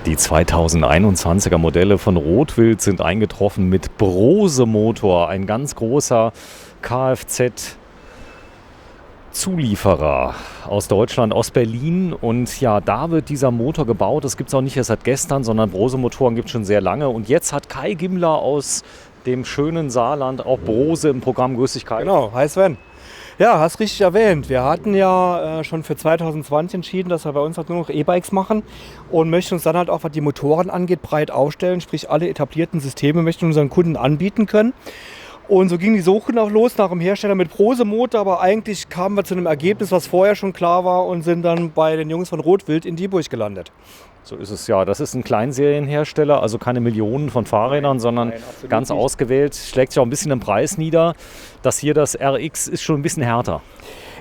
Die 2021er Modelle von Rotwild sind eingetroffen mit Brose-Motor, ein ganz großer Kfz-Zulieferer aus Deutschland, aus Berlin. Und ja, da wird dieser Motor gebaut. Das gibt es auch nicht erst seit gestern, sondern Brose-Motoren gibt es schon sehr lange. Und jetzt hat Kai Gimmler aus dem schönen Saarland auch Brose im Programm. Grüß dich, Kai. Genau, hi Sven. Ja, hast richtig erwähnt. Wir hatten ja schon für 2020 entschieden, dass wir bei uns halt nur noch E-Bikes machen und möchten uns dann halt auch, was die Motoren angeht, breit aufstellen. Sprich, alle etablierten Systeme möchten unseren Kunden anbieten können. Und so ging die Suche noch los nach einem Hersteller mit Brose-Motor, aber eigentlich kamen wir zu einem Ergebnis, was vorher schon klar war, und sind dann bei den Jungs von Rotwild in Dieburg gelandet. So ist es ja. Das ist ein Kleinserienhersteller, also keine Millionen von Fahrrädern, sondern ganz ausgewählt. Schlägt sich auch ein bisschen im Preis nieder. Das hier, das RX, ist schon ein bisschen härter.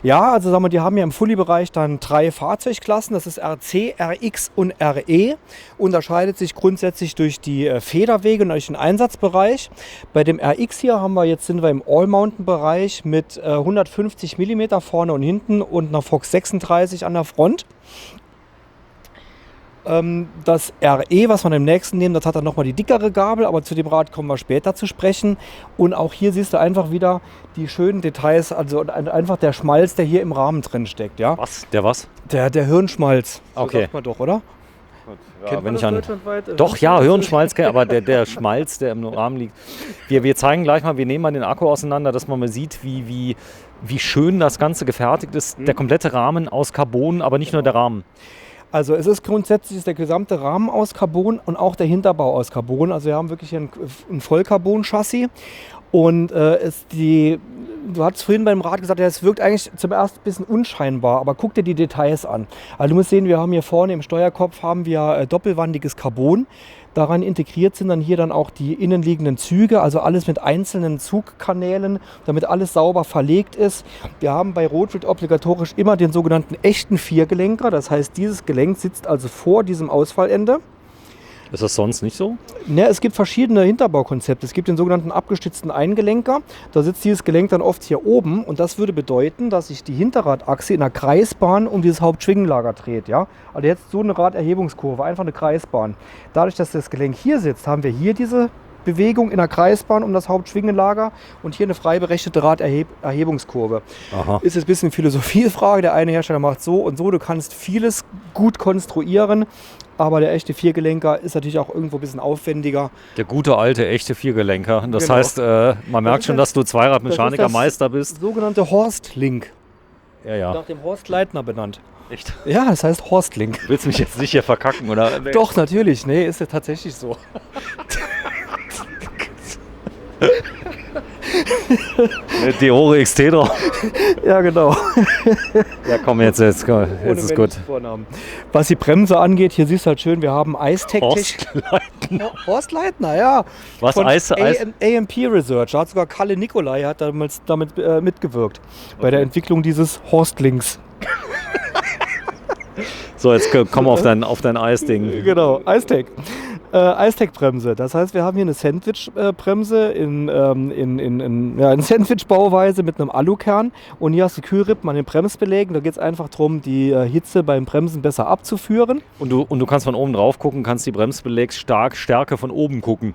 Ja, also sagen wir, die haben ja im Fully-Bereich dann 3 Fahrzeugklassen. Das ist RC, RX und RE. Unterscheidet sich grundsätzlich durch die Federwege und durch den Einsatzbereich. Bei dem RX hier sind wir im All-Mountain-Bereich mit 150 mm vorne und hinten und einer Fox 36 an der Front. Das RE, was wir im nächsten nehmen, das hat dann nochmal die dickere Gabel, aber zu dem Rad kommen wir später zu sprechen. Und auch hier siehst du einfach wieder die schönen Details, also einfach der Schmalz, der hier im Rahmen drin steckt. Ja? Was? Der was? Der Hirnschmalz. Okay. So sagt man doch, oder? Ja, Kennt man wenn das ich deutschlandweit? Doch, ja, Hirnschmalz, aber der Schmalz, der im Rahmen liegt. Wir zeigen gleich mal, wir nehmen mal den Akku auseinander, dass man mal sieht, wie schön das Ganze gefertigt ist. Der komplette Rahmen aus Carbon, aber nicht nur der Rahmen. Also es ist grundsätzlich der gesamte Rahmen aus Carbon und auch der Hinterbau aus Carbon. Also wir haben wirklich ein Vollcarbon-Chassis. Und du hast vorhin beim Rad gesagt, es wirkt eigentlich zum ersten ein bisschen unscheinbar, aber guck dir die Details an. Also du musst sehen, wir haben hier vorne im Steuerkopf doppelwandiges Carbon. Daran integriert sind dann hier dann auch die innenliegenden Züge, also alles mit einzelnen Zugkanälen, damit alles sauber verlegt ist. Wir haben bei Rotwild obligatorisch immer den sogenannten echten Viergelenker. Das heißt, dieses Gelenk sitzt also vor diesem Ausfallende. Ist das sonst nicht so? Ja, es gibt verschiedene Hinterbaukonzepte. Es gibt den sogenannten abgestützten Eingelenker. Da sitzt dieses Gelenk dann oft hier oben. Und das würde bedeuten, dass sich die Hinterradachse in einer Kreisbahn um dieses Hauptschwingenlager dreht. Ja? Also jetzt so eine Raderhebungskurve, einfach eine Kreisbahn. Dadurch, dass das Gelenk hier sitzt, haben wir hier diese Bewegung in der Kreisbahn um das Hauptschwingenlager und hier eine frei berechnete Raderhebungskurve. Aha. Ist jetzt ein bisschen Philosophiefrage. Der eine Hersteller macht so und so. Du kannst vieles gut konstruieren. Aber der echte Viergelenker ist natürlich auch irgendwo ein bisschen aufwendiger. Der gute alte, echte Viergelenker. Das Genau. heißt, man merkt schon, dass du Zweiradmechaniker-Meister bist. Sogenannte Horstlink. Ja. Nach dem Horst Leitner benannt. Echt? Ja, das heißt Horstlink. Willst du mich jetzt nicht hier verkacken, oder? Doch, natürlich. Nee, ist ja tatsächlich so. Deore XT drauf. Ja, genau. Ja, komm, jetzt ist gut. Vornamen. Was die Bremse angeht, hier siehst du halt schön, wir haben Eistech. Horst Leitner. Horst Leitner, ja. Was? Von Eis? AMP Research. Da hat sogar Kalle Nicolai damit mitgewirkt. Bei der Entwicklung dieses Horstlinks. So, jetzt komm auf dein Eisding. Genau, Eistech. Eistech-Bremse. Das heißt, wir haben hier eine Sandwich-Bremse in Sandwich-Bauweise mit einem Alukern. Und hier hast du Kühlrippen an den Bremsbelägen. Da geht es einfach darum, die Hitze beim Bremsen besser abzuführen. Und du kannst von oben drauf gucken, kannst die Bremsbelegsstärke von oben gucken.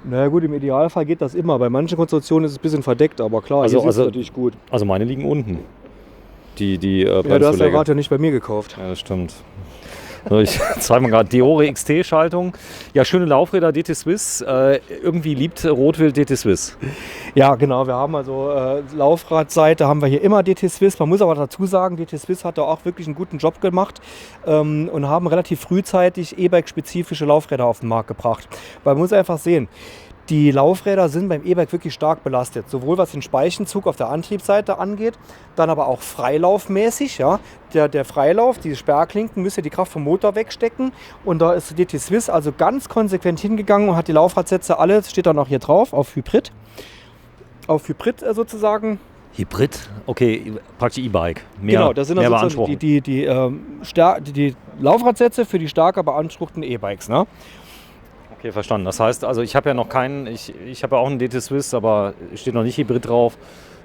Na gut, im Idealfall geht das immer. Bei manchen Konstruktionen ist es ein bisschen verdeckt, aber klar, hier sitzt natürlich gut. Also meine liegen unten. Die Ja, du hast ja gerade nicht bei mir gekauft. Ja, das stimmt. So, ich zeige mal gerade Deore XT-Schaltung. Ja, schöne Laufräder, DT Swiss. Irgendwie liebt Rotwild DT Swiss. Ja, genau. Wir haben also Laufradseite haben wir hier immer DT Swiss. Man muss aber dazu sagen, DT Swiss hat da auch wirklich einen guten Job gemacht und haben relativ frühzeitig E-Bike-spezifische Laufräder auf den Markt gebracht. Weil man muss einfach sehen, die Laufräder sind beim E-Bike wirklich stark belastet, sowohl was den Speichenzug auf der Antriebsseite angeht, dann aber auch freilaufmäßig. Ja. Der Freilauf, die Sperrklinken, müsst ihr die Kraft vom Motor wegstecken. Und da ist DT Swiss also ganz konsequent hingegangen und hat die Laufradsätze alle, das steht dann auch hier drauf, auf Hybrid. Auf Hybrid sozusagen. Hybrid? Okay, praktisch E-Bike. Genau, das sind also die Laufradsätze für die stärker beanspruchten E-Bikes. Ne? Okay, verstanden. Das heißt, also ich habe ja noch keinen, ich habe ja auch einen DT Swiss, aber steht noch nicht Hybrid drauf.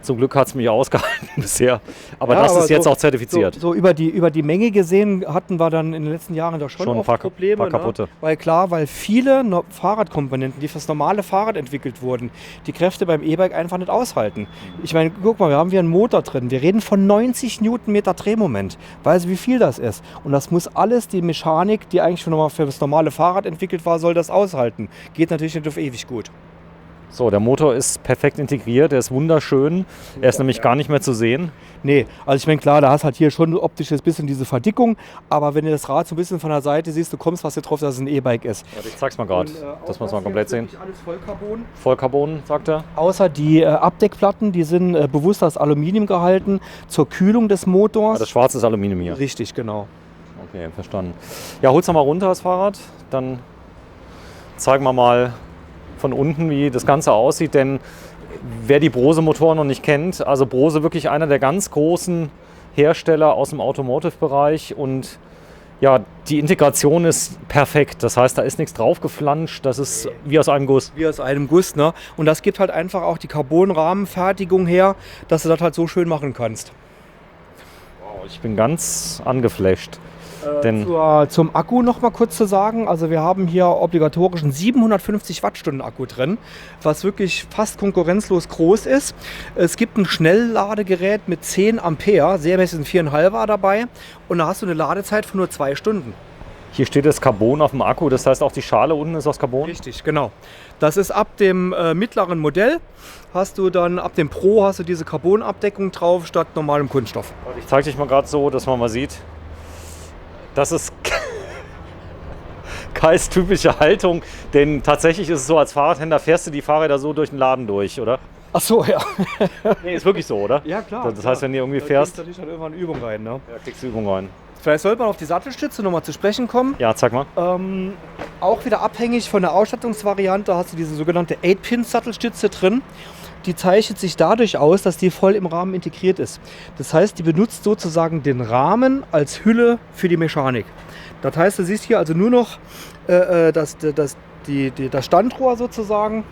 Zum Glück hat es mich ausgehalten bisher. Aber Ja, das aber ist jetzt so- auch zertifiziert. So über die Menge gesehen hatten wir dann in den letzten Jahren doch schon Schon ein oft paar Probleme. kaputte. Ne? Weil klar, weil viele Fahrradkomponenten, die fürs normale Fahrrad entwickelt wurden, die Kräfte beim E-Bike einfach nicht aushalten. Ich meine, guck mal, wir haben hier einen Motor drin. Wir reden von 90 Newtonmeter Drehmoment. Weißt du, wie viel das ist? Und das muss alles, die Mechanik, die eigentlich schon mal für das normale Fahrrad entwickelt war, soll das aushalten. Geht natürlich nicht auf ewig gut. So, der Motor ist perfekt integriert, der ist wunderschön. Er ist nämlich gar nicht mehr zu sehen. Nee, also ich meine, klar, da hast halt hier schon optisch ein bisschen diese Verdickung, aber wenn du das Rad so ein bisschen von der Seite siehst, du kommst fast drauf, dass es ein E-Bike ist. Warte, ich zeig's mal gerade, dass wir es mal komplett sehen. Alles Vollcarbon. Vollcarbon, sagt er. Außer die Abdeckplatten, die sind bewusst aus Aluminium gehalten zur Kühlung des Motors. Das schwarze ist Aluminium hier. Richtig, genau. Okay, verstanden. Ja, hol's noch mal runter, das Fahrrad. Dann zeigen wir mal von unten, wie das Ganze aussieht. Denn wer die Brose-Motoren noch nicht kennt, also Brose wirklich einer der ganz großen Hersteller aus dem Automotive-Bereich. Und ja, die Integration ist perfekt. Das heißt, da ist nichts draufgeflanscht. Das ist wie aus einem Guss. Wie aus einem Guss, ne? Und das gibt halt einfach auch die Carbon-Rahmenfertigung her, dass du das halt so schön machen kannst. Wow, ich bin ganz angeflasht. Denn Zum Akku noch mal kurz zu sagen, also wir haben hier obligatorischen 750 Wattstunden Akku drin, was wirklich fast konkurrenzlos groß ist. Es gibt ein Schnellladegerät mit 10 Ampere, serienmäßig sind 4,5er dabei und da hast du eine Ladezeit von nur 2 Stunden. hier steht das Carbon auf dem Akku. Das heißt, auch die Schale unten ist aus Carbon. Richtig, genau. Das ist ab dem mittleren Modell, hast du dann ab dem Pro hast du diese Carbonabdeckung drauf statt normalem Kunststoff. Ich zeige dich mal gerade so, dass man mal sieht. Das ist Kais typische Haltung, denn tatsächlich ist es so, als Fahrradhändler fährst du die Fahrräder so durch den Laden durch, oder? Ach so, ja. Nee, ist wirklich so, oder? Ja, klar. Das heißt, wenn du irgendwie da fährst, kriegst du natürlich dann irgendwann eine Übung rein, ne? ja, kriegst du Übung rein. Vielleicht sollte man auf die Sattelstütze nochmal zu sprechen kommen. Ja, zeig mal. Auch wieder abhängig von der Ausstattungsvariante hast du diese sogenannte 8-Pin-Sattelstütze drin. Die zeichnet sich dadurch aus, dass die voll im Rahmen integriert ist. Das heißt, die benutzt sozusagen den Rahmen als Hülle für die Mechanik. Das heißt, du siehst hier also nur noch das Standrohr sozusagen.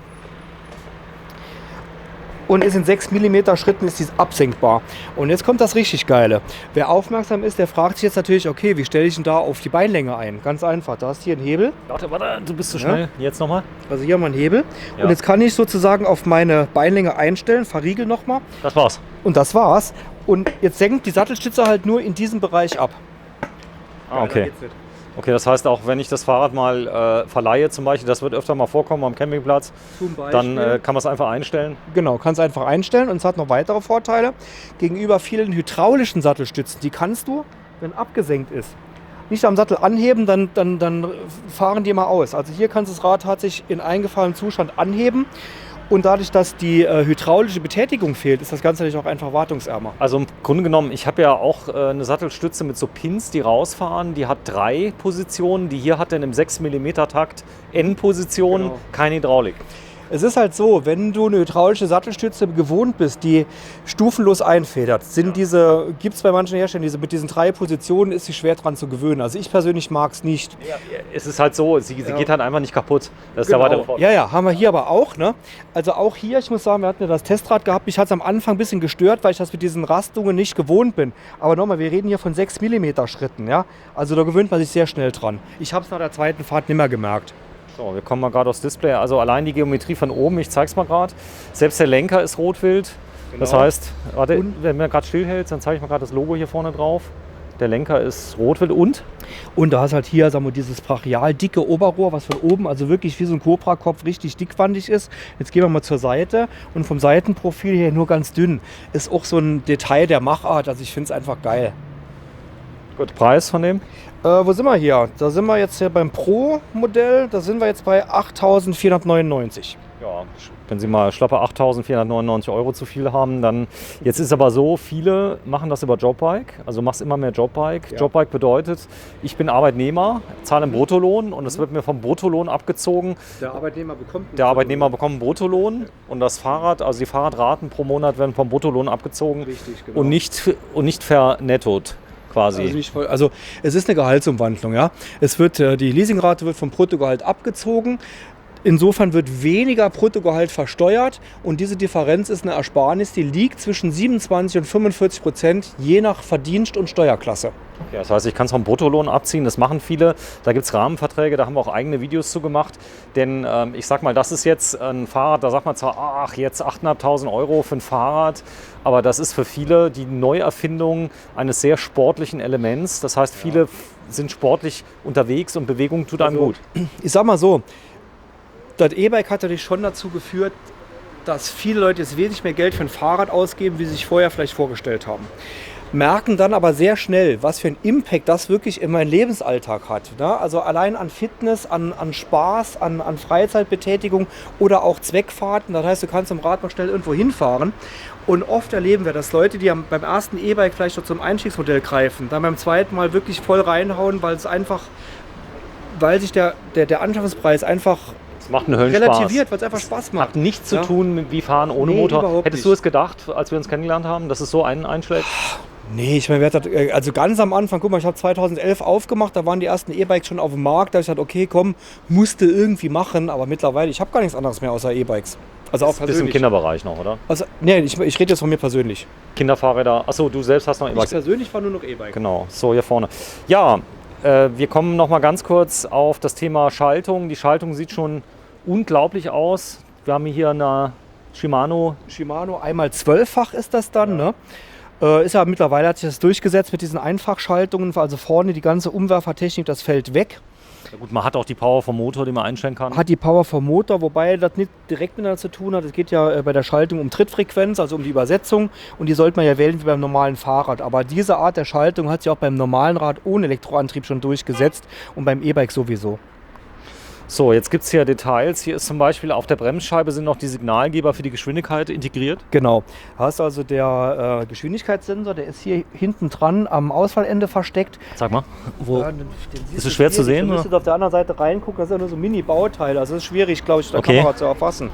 Und ist in 6 mm Schritten ist dies absenkbar. Und jetzt kommt das richtig Geile. Wer aufmerksam ist, der fragt sich jetzt natürlich, okay, wie stelle ich denn da auf die Beinlänge ein? Ganz einfach, da hast du hier einen Hebel. Warte, du bist zu schnell. Jetzt nochmal. Also hier haben wir einen Hebel. Ja. Und jetzt kann ich sozusagen auf meine Beinlänge einstellen, verriegel nochmal. Das war's. Und das war's. Und jetzt senkt die Sattelstütze halt nur in diesem Bereich ab. Ah, okay. Okay, das heißt auch, wenn ich das Fahrrad mal verleihe zum Beispiel, das wird öfter mal vorkommen am Campingplatz, Zum Beispiel. dann kann man es einfach einstellen. Genau, kannst einfach einstellen und es hat noch weitere Vorteile. Gegenüber vielen hydraulischen Sattelstützen, die kannst du, wenn abgesenkt ist, nicht am Sattel anheben, dann fahren die immer aus. Also hier kannst du das Rad tatsächlich in eingefallenem Zustand anheben. Und dadurch, dass die hydraulische Betätigung fehlt, ist das Ganze natürlich auch einfach wartungsärmer. Also im Grunde genommen, ich habe ja auch eine Sattelstütze mit so Pins, die rausfahren. Die hat 3 Positionen. Die hier hat dann im 6 mm Takt N-Position, Genau. keine Hydraulik. Es ist halt so, wenn du eine hydraulische Sattelstütze gewohnt bist, die stufenlos einfedert, gibt es bei manchen Herstellern, mit diesen 3 Positionen ist sie schwer dran zu gewöhnen. Also ich persönlich mag es nicht. Ja, es ist halt so, sie geht halt einfach nicht kaputt. Das ist der Genau. weitere Vorteil. Ja, haben wir hier aber auch. Ne? Also auch hier, ich muss sagen, wir hatten ja das Testrad gehabt. Mich hat es am Anfang ein bisschen gestört, weil ich das mit diesen Rastungen nicht gewohnt bin. Aber nochmal, wir reden hier von 6 mm Schritten. Ja? Also da gewöhnt man sich sehr schnell dran. Ich habe es nach der zweiten Fahrt nicht mehr gemerkt. So, wir kommen mal gerade aufs Display. Also allein die Geometrie von oben, ich zeig's mal gerade. Selbst der Lenker ist rotwild. Das Genau. heißt, warte, wenn man gerade stillhält, dann zeige ich mal gerade das Logo hier vorne drauf. Der Lenker ist rotwild und da hast halt hier, sagen wir, dieses brachial dicke Oberrohr, was von oben, also wirklich wie so ein Cobra-Kopf richtig dickwandig ist. Jetzt gehen wir mal zur Seite und vom Seitenprofil her nur ganz dünn. Ist auch so ein Detail der Machart, also ich finde es einfach geil. gut, Preis von dem? Wo sind wir hier? Da sind wir jetzt hier beim Pro-Modell, da sind wir jetzt bei 8.499. Ja, wenn Sie mal schlappe 8.499 € zu viel haben, dann... Jetzt ist aber so, viele machen das über Jobbike, also machst immer mehr Jobbike. Ja. Jobbike bedeutet, ich bin Arbeitnehmer, zahle einen Bruttolohn und es wird mir vom Bruttolohn abgezogen. Der Arbeitnehmer bekommt Der Arbeitnehmer bekommt einen Bruttolohn und das Fahrrad, also die Fahrradraten pro Monat werden vom Bruttolohn abgezogen Richtig, genau. und nicht vernettot quasi. Also, nicht voll, also es ist eine Gehaltsumwandlung, ja. Die Leasingrate wird vom Bruttogehalt abgezogen. Insofern wird weniger Bruttogehalt versteuert und diese Differenz ist eine Ersparnis, die liegt zwischen 27 und 45%, je nach Verdienst und Steuerklasse. Ja, das heißt, ich kann es vom Bruttolohn abziehen, das machen viele. Da gibt es Rahmenverträge, da haben wir auch eigene Videos zu gemacht. Denn ich sag mal, das ist jetzt ein Fahrrad, da sagt man zwar, ach, jetzt 8.500 Euro für ein Fahrrad, aber das ist für viele die Neuerfindung eines sehr sportlichen Elements. Das heißt, viele sind sportlich unterwegs und Bewegung tut einem gut. Ich sag mal so, das E-Bike hat natürlich schon dazu geführt, dass viele Leute jetzt wesentlich mehr Geld für ein Fahrrad ausgeben, wie sie sich vorher vielleicht vorgestellt haben. Merken dann aber sehr schnell, was für einen Impact das wirklich in meinem Lebensalltag hat. Ne? Also allein an Fitness, an Spaß, an Freizeitbetätigung oder auch Zweckfahrten. Das heißt, du kannst im Rad mal schnell irgendwo hinfahren. Und oft erleben wir, dass Leute, die beim ersten E-Bike vielleicht noch zum Einstiegsmodell greifen, dann beim zweiten Mal wirklich voll reinhauen, weil sich der Anschaffungspreis einfach Macht einen Höllenspaß. relativiert, weil es einfach Spaß macht. Hat nichts zu tun mit wie Fahren ohne Motor. Hättest du es gedacht, als wir uns kennengelernt haben, dass es so einen einschlägt? Nee, ich meine, also ganz am Anfang, guck mal, ich habe 2011 aufgemacht, da waren die ersten E-Bikes schon auf dem Markt. Da habe ich gesagt, okay, komm, musste irgendwie machen, aber mittlerweile, ich habe gar nichts anderes mehr außer E-Bikes. Also auch persönlich. Bisschen im Kinderbereich noch, oder? Also, nee, ich rede jetzt von mir persönlich. Kinderfahrräder, achso, du selbst hast noch E-Bikes. Ich persönlich fahre nur noch E-Bike. Genau, so hier vorne. Ja, wir kommen noch mal ganz kurz auf das Thema Schaltung. Die Schaltung sieht schon unglaublich aus. Wir haben hier eine Shimano. Einmal 12-fach ist das dann, ne? Ist ja mittlerweile, hat sich das durchgesetzt mit diesen Einfachschaltungen, also vorne die ganze Umwerfertechnik, das fällt weg. Ja gut, man hat auch die Power vom Motor, die man einstellen kann. Hat die Power vom Motor, wobei das nicht direkt miteinander zu tun hat. Es geht ja bei der Schaltung um Trittfrequenz, also um die Übersetzung. Und die sollte man ja wählen wie beim normalen Fahrrad. Aber diese Art der Schaltung hat sich auch beim normalen Rad ohne Elektroantrieb schon durchgesetzt und beim E-Bike sowieso. So, jetzt gibt es hier Details. Hier ist zum Beispiel auf der Bremsscheibe sind noch die Signalgeber für die Geschwindigkeit integriert. Genau. Da hast also der Geschwindigkeitssensor, der ist hier hinten dran am Ausfallende versteckt. Sag mal, wo? Ja, ist es schwer zu sehen? Du müsstest auf der anderen Seite reingucken, das ist ja nur so ein Mini-Bauteil. Also das ist schwierig, glaube ich, der Kamera zu erfassen.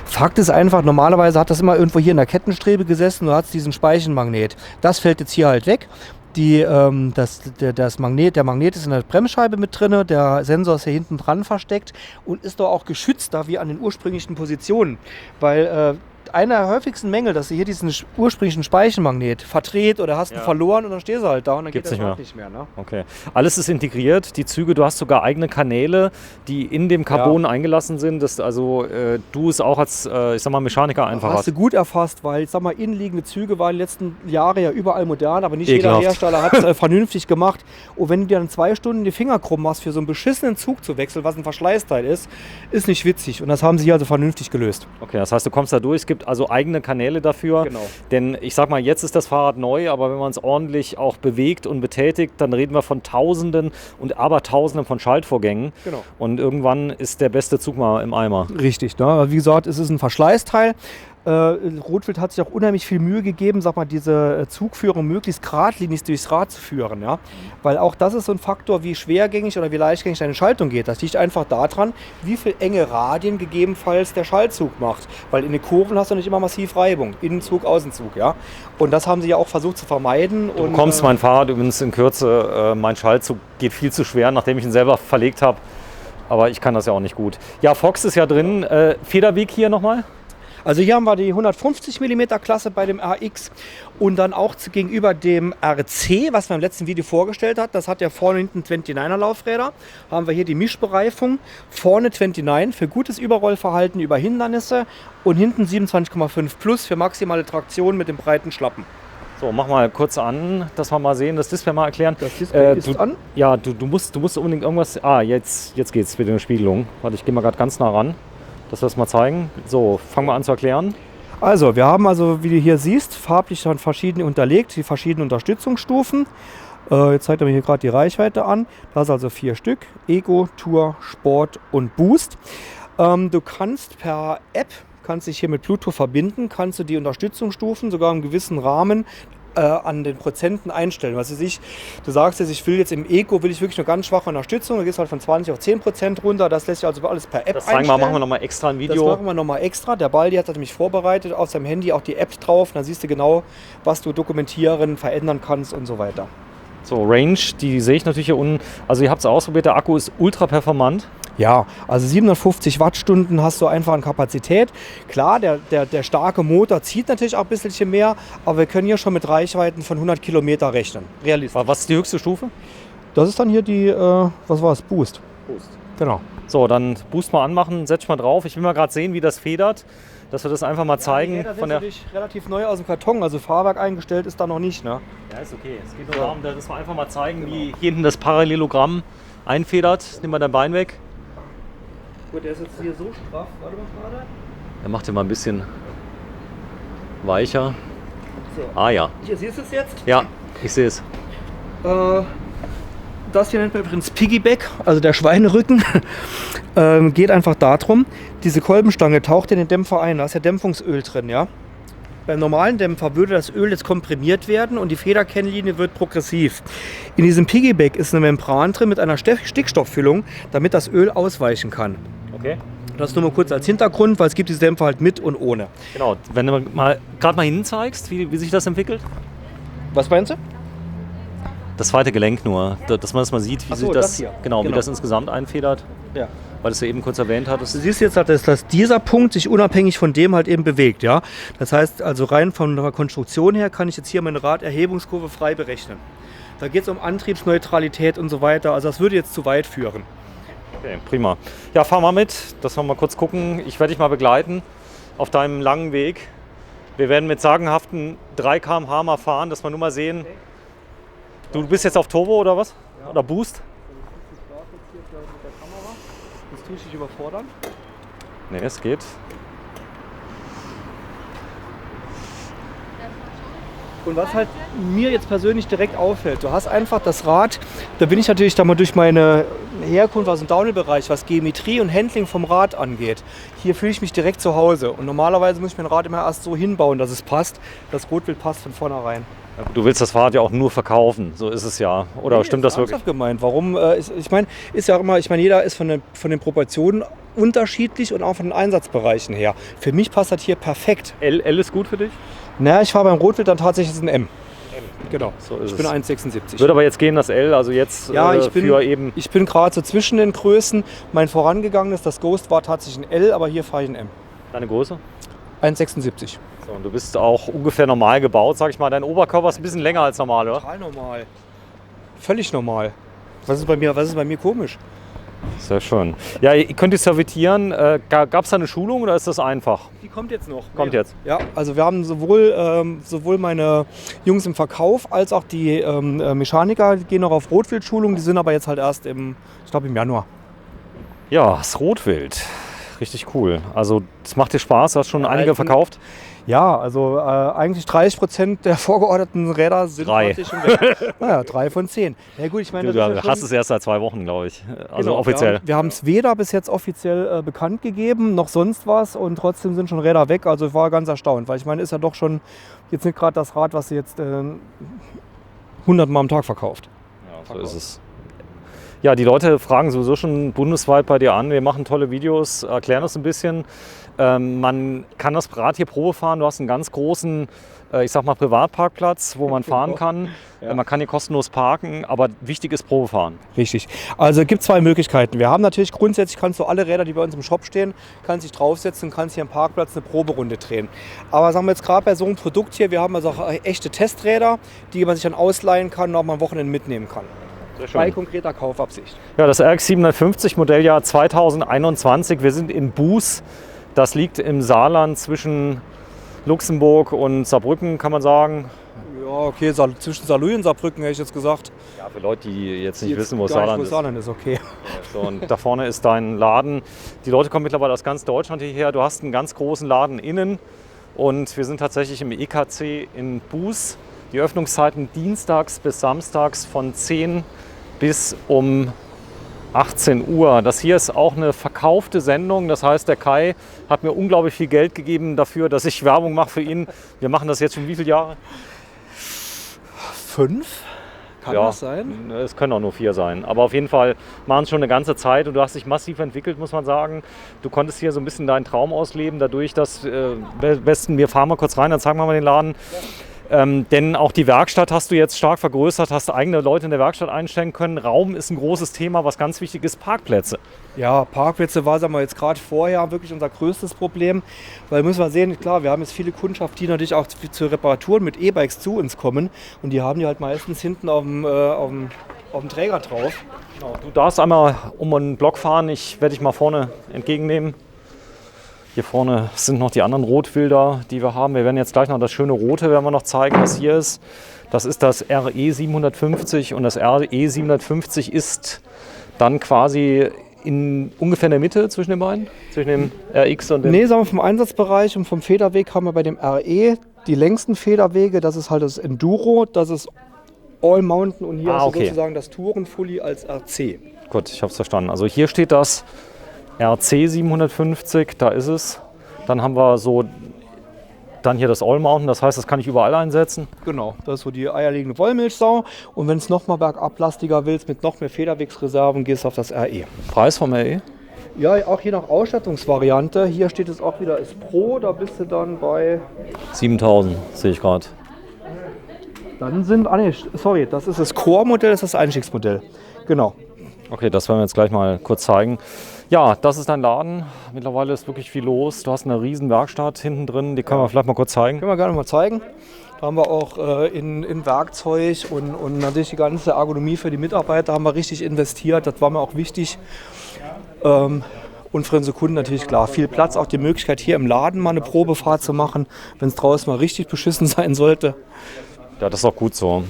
Fakt ist einfach, normalerweise hat das immer irgendwo hier in der Kettenstrebe gesessen, du hast diesen Speichenmagnet. Das fällt jetzt hier halt weg. Der Magnet ist in der Bremsscheibe mit drin, der Sensor ist hier hinten dran versteckt und ist doch auch geschützter wie an den ursprünglichen Positionen, weil einer der häufigsten Mängel, dass du hier diesen ursprünglichen Speichenmagnet verdreht oder hast ihn verloren und dann stehst du halt da und dann gibt's geht der nicht mehr. Ne? Okay. Alles ist integriert, die Züge, du hast sogar eigene Kanäle, die in dem Carbon eingelassen sind, dass also du es auch als, ich sag mal, Mechaniker einfach hast. Hast du gut erfasst, weil ich sag mal, innenliegende Züge waren die letzten Jahre ja überall modern, aber nicht jeder Hersteller hat es vernünftig gemacht. Und wenn du dir dann 2 Stunden die Finger krumm machst, für so einen beschissenen Zug zu wechseln, was ein Verschleißteil ist nicht witzig. Und das haben sie hier also vernünftig gelöst. Okay, das heißt, du kommst da durch, es gibt also eigene Kanäle dafür. Genau. Denn ich sag mal, jetzt ist das Fahrrad neu, aber wenn man es ordentlich auch bewegt und betätigt, dann reden wir von Tausenden und Abertausenden von Schaltvorgängen. Genau. Und irgendwann ist der beste Zug mal im Eimer. Richtig, ne? Wie gesagt, es ist ein Verschleißteil. Rotwild hat sich auch unheimlich viel Mühe gegeben, sag mal, diese Zugführung möglichst geradlinig durchs Rad zu führen. Ja? Weil auch das ist so ein Faktor, wie schwergängig oder wie leichtgängig deine Schaltung geht. Das liegt einfach daran, wie viel enge Radien gegebenenfalls der Schaltzug macht. Weil in den Kurven hast du nicht immer massiv Reibung. Innenzug, Außenzug. Ja? Und das haben sie ja auch versucht zu vermeiden. Du bekommst mein Fahrrad übrigens in Kürze. Mein Schaltzug geht viel zu schwer, nachdem ich ihn selber verlegt habe. Aber ich kann das ja auch nicht gut. Ja, Fox ist ja drin. Federweg hier nochmal? Also hier haben wir die 150 mm Klasse bei dem RX und dann auch gegenüber dem RC, was man im letzten Video vorgestellt hat. Das hat ja vorne hinten 29er Laufräder. Haben wir hier die Mischbereifung. Vorne 29 für gutes Überrollverhalten über Hindernisse und hinten 27,5 Plus für maximale Traktion mit dem breiten Schlappen. So, mach mal kurz an, dass wir mal sehen, das Display mal erklären. Das Display ist an? Ja, du musst unbedingt irgendwas... jetzt geht's mit der Spiegelung. Warte, ich gehe mal gerade ganz nah ran. Das wirst du mal zeigen. So, fangen wir an zu erklären. Also, wir haben also, wie du hier siehst, farblich schon verschiedene unterlegt, die verschiedenen Unterstützungsstufen. Jetzt zeigt er mir hier gerade die Reichweite an. Das ist also 4 Stück. Eco, Tour, Sport und Boost. Du kannst per App, kannst dich hier mit Bluetooth verbinden, kannst du die Unterstützungsstufen sogar im gewissen Rahmen an den Prozenten einstellen. Was weiß ich, du sagst jetzt, ich will jetzt im Eco, will ich wirklich nur ganz schwache Unterstützung, da geht es halt von 20 auf 10% runter, das lässt sich also alles per App einstellen. Das machen wir nochmal extra ein Video. Das machen wir nochmal extra. Der Baldi hat das nämlich vorbereitet, auf seinem Handy auch die App drauf, dann siehst du genau, was du dokumentieren, verändern kannst und so weiter. So, Range, die sehe ich natürlich hier unten. Also ihr habt es ausprobiert, der Akku ist ultra performant. Ja, also 750 Wattstunden hast du einfach an Kapazität. Klar, der starke Motor zieht natürlich auch ein bisschen mehr, aber wir können hier schon mit Reichweiten von 100 Kilometer rechnen. Realistisch. Was ist die höchste Stufe? Das ist dann hier die, was war es? Boost. Genau. So, dann Boost mal anmachen, setz mal drauf. Ich will mal gerade sehen, wie das federt, dass wir das einfach mal zeigen. Die Räder sind natürlich relativ neu aus dem Karton, also Fahrwerk eingestellt ist da noch nicht. Ne? Ja, ist okay. Es geht nur darum, dass wir einfach mal zeigen, wie hier hinten das Parallelogramm einfedert. Nimm mal dein Bein weg. Gut, der ist jetzt hier so straff. Warte mal gerade. Er macht den mal ein bisschen weicher. So. Ah ja. Hier siehst du es jetzt? Ja, ich sehe es. Das hier nennt man übrigens Piggyback, also der Schweinerücken. Geht einfach darum, diese Kolbenstange taucht in den Dämpfer ein, da ist ja Dämpfungsöl drin, ja. Beim normalen Dämpfer würde das Öl jetzt komprimiert werden und die Federkennlinie wird progressiv. In diesem Piggyback ist eine Membran drin mit einer Stickstofffüllung, damit das Öl ausweichen kann. Okay. Das nur mal kurz als Hintergrund, weil es gibt diese Dämpfer halt mit und ohne. Genau, wenn du gerade mal hinten zeigst, wie sich das entwickelt. Was meinst du? Das zweite Gelenk nur, dass man das mal sieht, wie sich das, hier. genau, wie das insgesamt einfedert, Ja. weil du es ja eben kurz erwähnt hattest. Du siehst jetzt, dass dieser Punkt sich unabhängig von dem halt eben bewegt. Ja? Das heißt, also rein von der Konstruktion her kann ich jetzt hier meine Raderhebungskurve frei berechnen. Da geht es um Antriebsneutralität und so weiter. Also das würde jetzt zu weit führen. Okay, prima. Ja, fahr mal mit, dass wir mal kurz gucken. Ich werde dich mal begleiten auf deinem langen Weg. Wir werden mit sagenhaften 3 km/h mal fahren, dass wir nur mal sehen. Du bist jetzt auf Turbo oder was? Ja. Oder Boost? Das tue ich dich überfordern. Ne, es geht. Und was halt mir jetzt persönlich direkt auffällt, du hast einfach das Rad, da bin ich natürlich da mal durch meine Herkunft aus dem Downhill-Bereich, was Geometrie und Handling vom Rad angeht. Hier fühle ich mich direkt zu Hause und normalerweise muss ich mein Rad immer erst so hinbauen, dass es passt. Das Rotwild passt von vornherein. Du willst das Fahrrad ja auch nur verkaufen, so ist es ja. Oder nee, stimmt das wirklich? Gemeint. Warum? Ich meine, ist ja immer, jeder ist von den Proportionen unterschiedlich und auch von den Einsatzbereichen her. Für mich passt das hier perfekt. L ist gut für dich? Naja, ich fahre beim Rotwild dann tatsächlich ein M. Genau, so ist ich bin 1,76. Würde aber jetzt gehen, das L, also jetzt ja, ich bin gerade so zwischen den Größen. Mein vorangegangenes, das Ghost war tatsächlich ein L, aber hier fahre ich ein M. Deine Größe? 1,76. So, und du bist auch ungefähr normal gebaut, sag ich mal. Dein Oberkörper ist ein bisschen länger als normal, oder? Total normal. Völlig normal. Was ist bei mir komisch? Sehr schön. Ja, ihr könnt ihr servitieren. Gab es da eine Schulung oder ist das einfach? Die kommt jetzt noch. Kommt jetzt? Ja, also wir haben sowohl meine Jungs im Verkauf als auch die Mechaniker, die gehen noch auf Rotwild-Schulung. Die sind aber jetzt halt erst im Januar. Ja, das Rotwild. Richtig cool. Also es macht dir Spaß, du hast schon einige verkauft? Ja, also eigentlich 30% der vorgeordneten Räder sind praktisch schon weg. Naja, 3 von 10. Ja gut, ich meine, du hast es erst seit 2 Wochen, glaube ich. Also genau, offiziell. Wir haben es weder bis jetzt offiziell bekannt gegeben, noch sonst was und trotzdem sind schon Räder weg. Also ich war ganz erstaunt, weil ich meine, ist ja doch schon jetzt nicht gerade das Rad, was sie jetzt 100 Mal am Tag verkauft. Ja, so ist es. Ja, die Leute fragen sowieso schon bundesweit bei dir an. Wir machen tolle Videos, erklären das ein bisschen. Man kann das Rad hier Probe fahren. Du hast einen ganz großen, ich sag mal, Privatparkplatz, wo man fahren kann. Ja. Man kann hier kostenlos parken, aber wichtig ist Probe fahren. Richtig. Also es gibt 2 Möglichkeiten. Wir haben natürlich grundsätzlich, kannst du alle Räder, die bei uns im Shop stehen, kannst dich draufsetzen und kannst hier am Parkplatz eine Proberunde drehen. Aber sagen wir jetzt gerade bei so einem Produkt hier, wir haben also auch echte Testräder, die man sich dann ausleihen kann und auch mal am Wochenende mitnehmen kann. Bei konkreter Kaufabsicht. Ja, das RX 750 Modelljahr 2021. Wir sind in Buß. Das liegt im Saarland zwischen Luxemburg und Saarbrücken, kann man sagen. Ja, okay, zwischen Saarlouis und Saarbrücken hätte ich jetzt gesagt. Ja, für Leute, die jetzt nicht wissen, wo Saarland ist. Saarland ist, okay. So, und da vorne ist dein Laden. Die Leute kommen mittlerweile aus ganz Deutschland hierher. Du hast einen ganz großen Laden innen und wir sind tatsächlich im EKC in Buß. Die Öffnungszeiten dienstags bis samstags von 10 bis um 18 Uhr. Das hier ist auch eine verkaufte Sendung. Das heißt, der Kai hat mir unglaublich viel Geld gegeben dafür, dass ich Werbung mache für ihn. Wir machen das jetzt schon wie viele Jahre? 5? Kann das sein? Es können auch nur 4 sein. Aber auf jeden Fall machen es schon eine ganze Zeit und du hast dich massiv entwickelt, muss man sagen. Du konntest hier so ein bisschen deinen Traum ausleben, dadurch, dass wir fahren mal kurz rein, dann zeigen wir mal den Laden. Denn auch die Werkstatt hast du jetzt stark vergrößert, hast eigene Leute in der Werkstatt einstellen können. Raum ist ein großes Thema, was ganz wichtig ist, Parkplätze. Ja, Parkplätze war, sagen wir jetzt gerade vorher wirklich unser größtes Problem, weil müssen wir sehen, klar, wir haben jetzt viele Kundschaft, die natürlich auch zur Reparaturen mit E-Bikes zu uns kommen und die haben die halt meistens hinten auf dem Träger drauf. Genau, du darfst einmal um einen Block fahren, ich werde dich mal vorne entgegennehmen. Hier vorne sind noch die anderen Rotwilder, die wir haben. Wir werden jetzt gleich noch das schöne Rote werden wir noch zeigen, was hier ist. Das ist das RE 750 und das RE 750 ist dann quasi in ungefähr in der Mitte zwischen den beiden? Zwischen dem RX und dem... Nee, sagen wir vom Einsatzbereich und vom Federweg haben wir bei dem RE die längsten Federwege. Das ist halt das Enduro, das ist All Mountain und hier hast du sozusagen das Tourenfully als RC. Gut, ich habe es verstanden. Also hier steht das RC 750, da ist es. Dann haben wir so, dann hier das All Mountain, das heißt, das kann ich überall einsetzen. Genau, das ist so die eierlegende Wollmilchsau. Und wenn es nochmal bergablastiger willst, mit noch mehr Federwegsreserven, gehst du auf das RE. Preis vom RE? Ja, auch je nach Ausstattungsvariante. Hier steht es auch wieder als Pro, da bist du dann bei... 7000, sehe ich gerade. Dann sind, das ist das Core-Modell, das ist das Einstiegsmodell. Genau. Okay, das werden wir jetzt gleich mal kurz zeigen. Ja, das ist dein Laden. Mittlerweile ist wirklich viel los. Du hast eine riesen Werkstatt hinten drin, die können wir vielleicht mal kurz zeigen. Können wir gerne mal zeigen. Da haben wir auch in Werkzeug und natürlich die ganze Ergonomie für die Mitarbeiter haben wir richtig investiert. Das war mir auch wichtig. Und für unsere Kunden natürlich klar, viel Platz, auch die Möglichkeit hier im Laden mal eine Probefahrt zu machen, wenn es draußen mal richtig beschissen sein sollte. Ja, das ist auch gut so.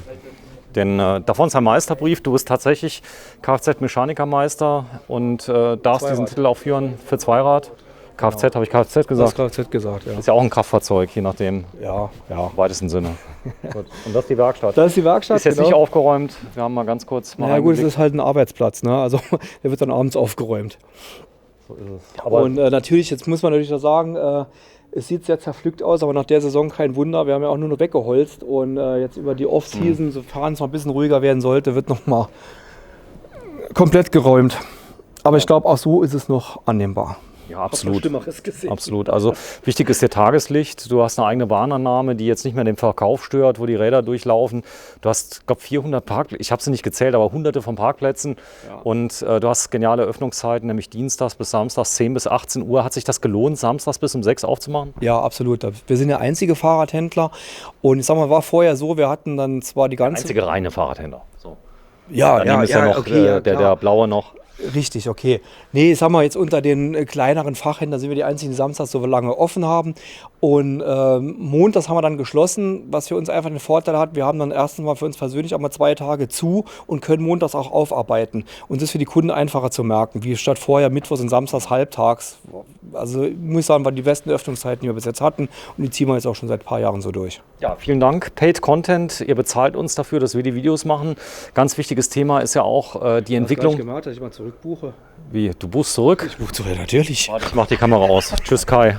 Denn davon ist ein Meisterbrief. Du bist tatsächlich Kfz-Mechanikermeister und darfst diesen Titel auch führen für Zweirad. Kfz, habe ich Kfz gesagt? Das Kfz gesagt, ja. Ist ja auch ein Kraftfahrzeug, je nachdem. Ja. Im weitesten Sinne. Gut. Und das ist die Werkstatt. Das ist die Werkstatt, ist jetzt nicht aufgeräumt. Wir haben mal ganz kurz mal gut, es ist halt ein Arbeitsplatz, ne? Also der wird dann abends aufgeräumt. So ist es. Aber und natürlich, jetzt muss man natürlich noch sagen, es sieht sehr zerpflückt aus, aber nach der Saison kein Wunder. Wir haben ja auch nur noch weggeholzt und jetzt über die Off-Season, sofern es mal ein bisschen ruhiger werden sollte, wird noch mal komplett geräumt. Aber ich glaube, auch so ist es noch annehmbar. Ja, absolut. Absolut. Also wichtig ist der Tageslicht. Du hast eine eigene Warnannahme, die jetzt nicht mehr den Verkauf stört, wo die Räder durchlaufen. Du hast, glaube 400 Parkplätze. Ich habe sie nicht gezählt, aber hunderte von Parkplätzen. Ja. Und du hast geniale Öffnungszeiten, nämlich dienstags bis samstags 10 bis 18 Uhr. Hat sich das gelohnt, samstags bis um 6 aufzumachen? Ja, absolut. Wir sind der einzige Fahrradhändler. Und ich sag mal, war vorher so, wir hatten dann zwar die ganze... Der einzige reine Fahrradhändler. So. Ja, ist ja noch okay, der blaue noch. Richtig, okay. Nee, ich sag mal, jetzt unter den kleineren Fachhändlern sind wir die einzigen, die samstags so lange offen haben. Und montags haben wir dann geschlossen, was für uns einfach den Vorteil hat, wir haben dann erstens mal für uns persönlich auch mal 2 Tage zu und können montags auch aufarbeiten. Und das ist für die Kunden einfacher zu merken, wie statt vorher mittwochs und samstags halbtags. Also muss ich sagen, waren die besten Öffnungszeiten, die wir bis jetzt hatten. Und die ziehen wir jetzt auch schon seit ein paar Jahren so durch. Ja, vielen Dank. Paid Content, ihr bezahlt uns dafür, dass wir die Videos machen. Ganz wichtiges Thema ist ja auch die Entwicklung. Ich gemacht, dass ich mal zurückbuche. Wie, du buchst zurück? Ich buche zurück, natürlich. Warte, ich mach die Kamera aus. Tschüss Kai.